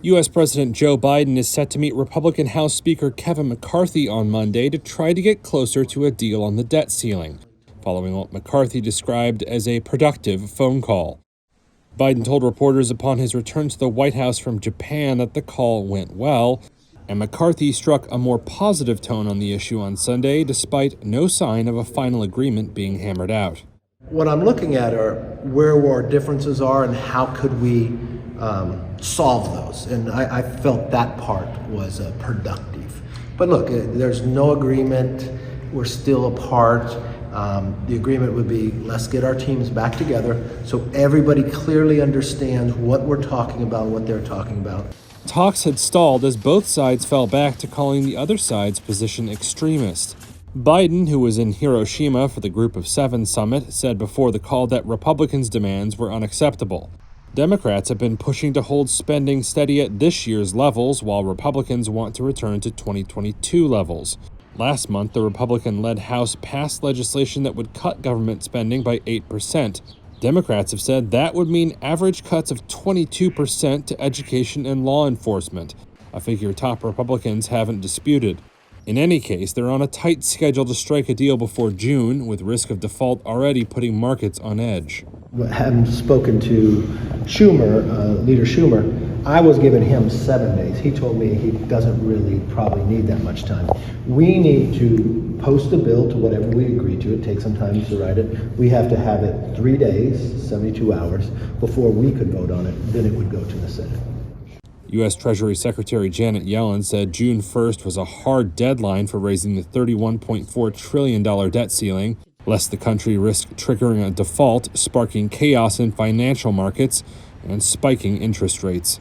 U.S. President Joe Biden is set to meet Republican House Speaker Kevin McCarthy on Monday to try to get closer to a deal on the debt ceiling, following what McCarthy described as a productive phone call. Biden told reporters upon his return to the White House from Japan that the call went well, and McCarthy struck a more positive tone on the issue on Sunday, despite no sign of a final agreement being hammered out. What I'm looking at are where our differences are and how could we solve those. And I felt that part was productive. But look, there's no agreement. We're still apart. The agreement would be, let's get our teams back together so everybody clearly understands what we're talking about, what they're talking about. Talks had stalled as both sides fell back to calling the other side's position extremist. Biden, who was in Hiroshima for the Group of Seven summit, said before the call that Republicans' demands were unacceptable. Democrats have been pushing to hold spending steady at this year's levels, while Republicans want to return to 2022 levels. Last month, the Republican-led House passed legislation that would cut government spending by 8%. Democrats have said that would mean average cuts of 22% to education and law enforcement, a figure top Republicans haven't disputed. In any case, they're on a tight schedule to strike a deal before June, with risk of default already putting markets on edge. Having spoken to Leader Schumer, I was giving him 7 days. He told me he doesn't really probably need that much time. We need to post a bill to whatever we agree to. It takes some time to write it. We have to have it 3 days, 72 hours, before we could vote on it. Then it would go to the Senate. U.S. Treasury Secretary Janet Yellen said June 1st was a hard deadline for raising the $31.4 trillion debt ceiling, lest the country risk triggering a default, sparking chaos in financial markets and spiking interest rates.